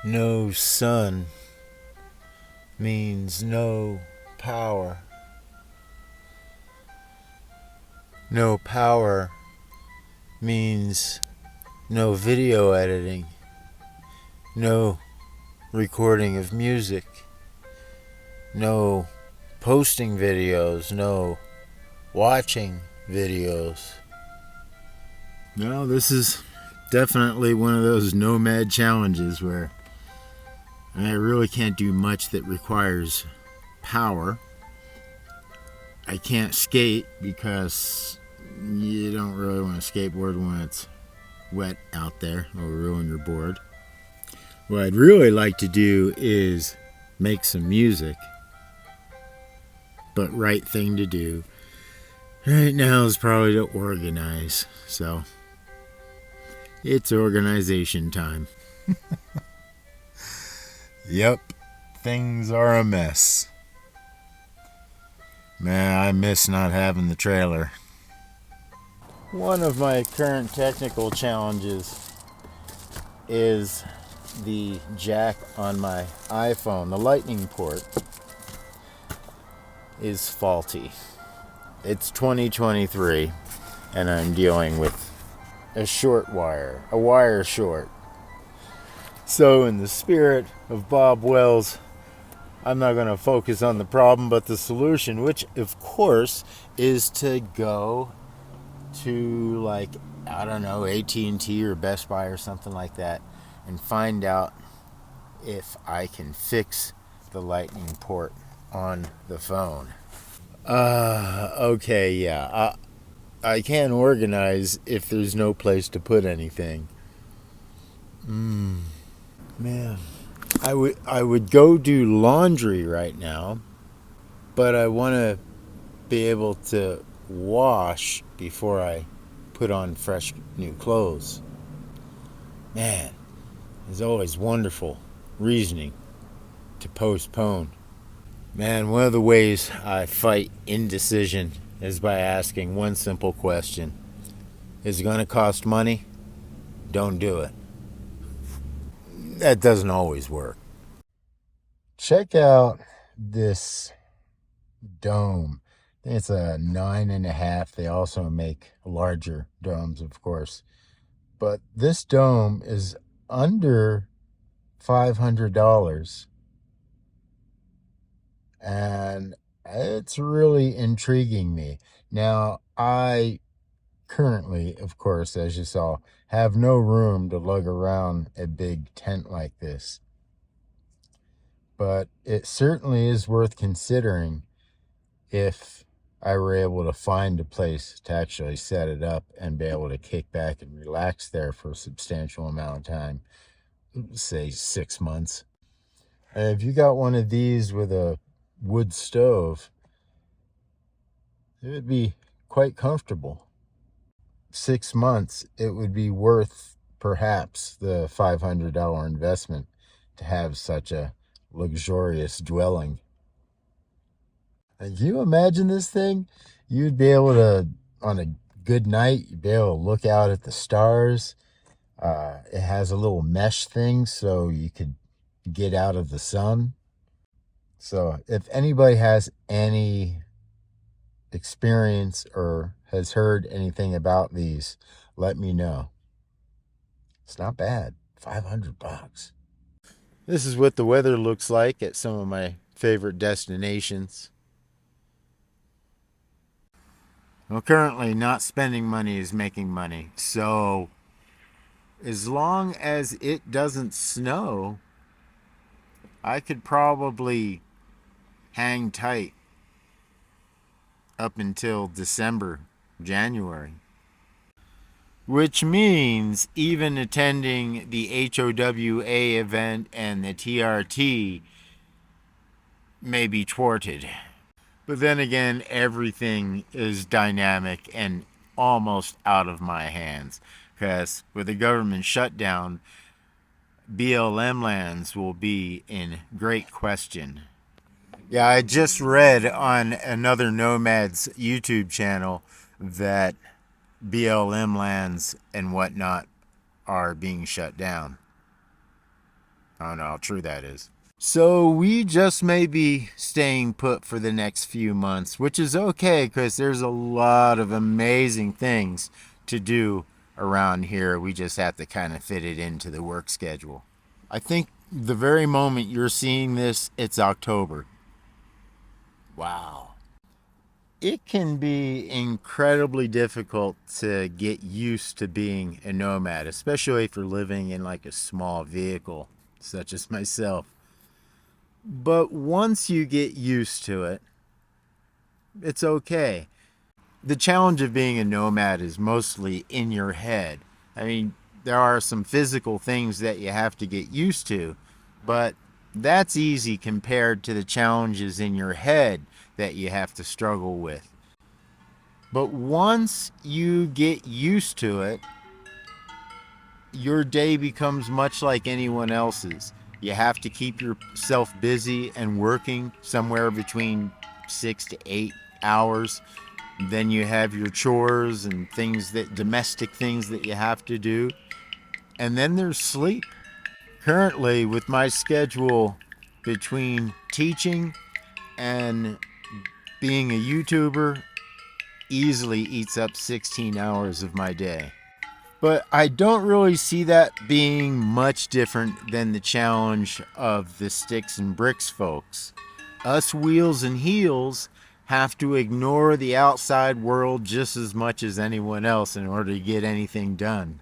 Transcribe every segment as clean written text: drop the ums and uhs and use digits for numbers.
No sun means no power. No power means no video editing, no recording of music, no posting videos, no watching videos. No, this is definitely one of those nomad challenges where I really can't do much that requires power. I can't skate because you don't really want to skateboard when it's wet out there or ruin your board. What I'd really like to do is make some music, but right thing to do right now is probably to organize. So it's organization time. Yep, things are a mess. Man, I miss not having the trailer. One of my current technical challenges is the jack on my iPhone. The lightning port is faulty. It's 2023 and I'm dealing with a wire short. So in the spirit of Bob Wells, I'm not going to focus on the problem but the solution, which of course is to go to, like, I don't know, AT&T or Best Buy or something like that and find out if I can fix the lightning port on the phone. Okay, yeah. I can't organize if there's no place to put anything. Man, I would go do laundry right now, but I want to be able to wash before I put on fresh new clothes. Man, there's always wonderful reasoning to postpone. Man, one of the ways I fight indecision is by asking one simple question. Is it going to cost money? Don't do it. That doesn't always work. Check out this dome. I think it's a 9.5. They also make larger domes, of course. But this dome is under $500. And it's really intriguing me. Now, I currently, of course, as you saw, have no room to lug around a big tent like this. But it certainly is worth considering if I were able to find a place to actually set it up and be able to kick back and relax there for a substantial amount of time, say 6 months. If you got one of these with a wood stove, it would be quite comfortable. 6 months, it would be worth perhaps the $500 investment to have such a luxurious dwelling. And can you imagine this thing? You'd be able to, on a good night, you'd be able to look out at the stars. It has a little mesh thing so you could get out of the sun. So if anybody has any experience or has heard anything about these, let me know. It's not bad. $500. This is what the weather looks like at some of my favorite destinations. Well, currently, not spending money is making money. So, as long as it doesn't snow, I could probably hang tight up until December, January. Which means even attending the HOWA event and the TRT may be thwarted. But then again, everything is dynamic and almost out of my hands. Because with the government shutdown, BLM lands will be in great question. Yeah, I just read on another Nomad's YouTube channel that BLM lands and whatnot are being shut down. I don't know how true that is. So we just may be staying put for the next few months, which is okay because there's a lot of amazing things to do around here. We just have to kind of fit it into the work schedule. I think the very moment you're seeing this, it's October. Wow. It can be incredibly difficult to get used to being a nomad, especially if you're living in like a small vehicle, such as myself. But once you get used to it, it's okay. The challenge of being a nomad is mostly in your head. I mean, there are some physical things that you have to get used to, but that's easy compared to the challenges in your head that you have to struggle with. But once you get used to it, your day becomes much like anyone else's. You have to keep yourself busy and working somewhere between 6 to 8 hours. Then you have your chores and domestic things that you have to do. And then there's sleep. Currently, with my schedule between teaching and being a YouTuber, easily eats up 16 hours of my day. But I don't really see that being much different than the challenge of the sticks and bricks folks. Us wheels and heels have to ignore the outside world just as much as anyone else in order to get anything done.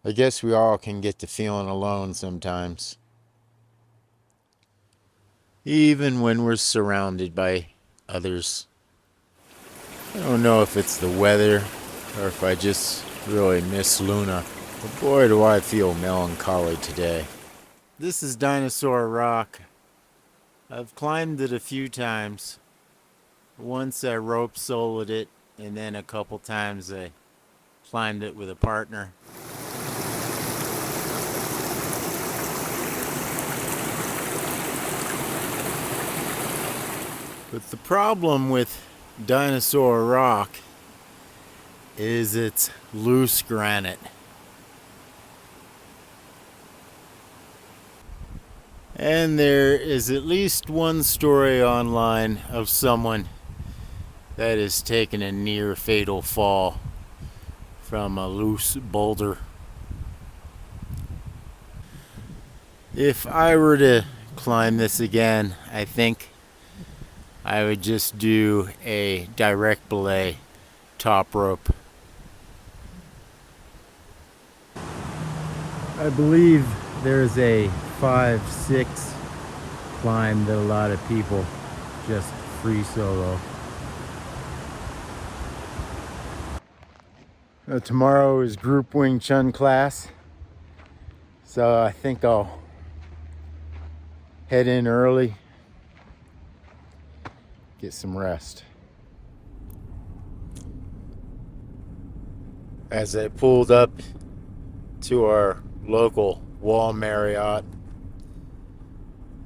I guess we all can get to feeling alone sometimes. Even when we're surrounded by others. I don't know if it's the weather or if I just really miss Luna. But boy, do I feel melancholy today. This is Dinosaur Rock. I've climbed it a few times. Once I rope soloed it, and then a couple times I climbed it with a partner. But the problem with Dinosaur Rock is it's loose granite. And there is at least one story online of someone that has taken a near fatal fall from a loose boulder. If I were to climb this again, I think I would just do a direct belay top rope. I believe there's a 5-6 climb that a lot of people just free solo. Tomorrow is group Wing Chun class, so I think I'll head in early, get some rest. As I pulled up to our local wall Marriott,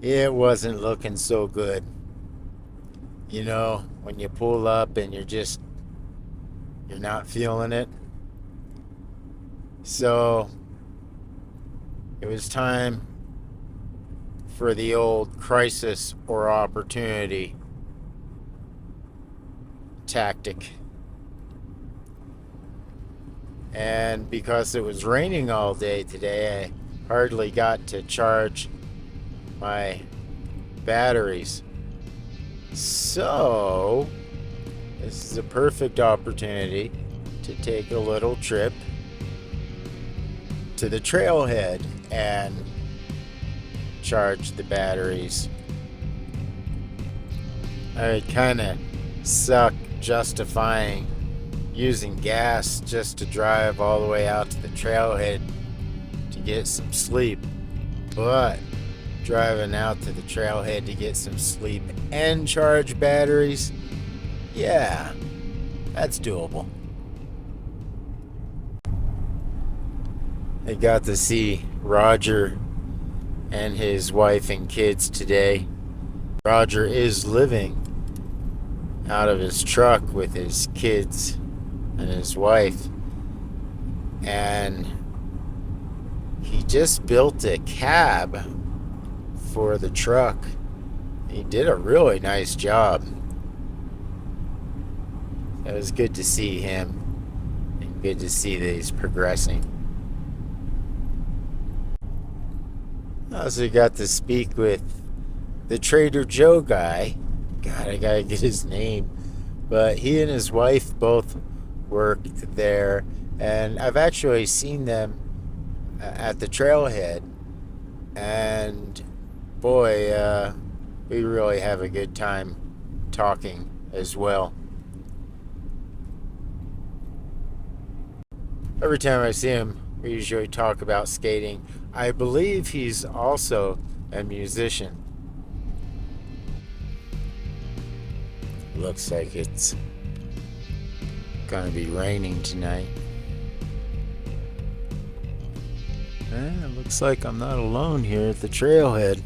it wasn't looking so good. You know, when you pull up and you're not feeling it. So it was time for the old crisis or opportunity tactic. And because it was raining all day today, I hardly got to charge my batteries. So this is a perfect opportunity to take a little trip to the trailhead and charge the batteries. I kind of suck justifying using gas just to drive all the way out to the trailhead to get some sleep, but driving out to the trailhead to get some sleep and charge batteries, yeah, that's doable. I got to see Roger and his wife and kids today. Roger is living out of his truck with his kids and his wife, and he just built a cab for the truck. He did a really nice job. It was good to see him, and good to see that he's progressing. I also got to speak with the Trader Joe guy. God, I gotta get his name. But he and his wife both work there, and I've actually seen them at the trailhead. And boy, we really have a good time talking as well. Every time I see him, we usually talk about skating. I believe he's also a musician. Looks like it's gonna be raining tonight. It looks like I'm not alone here at the trailhead.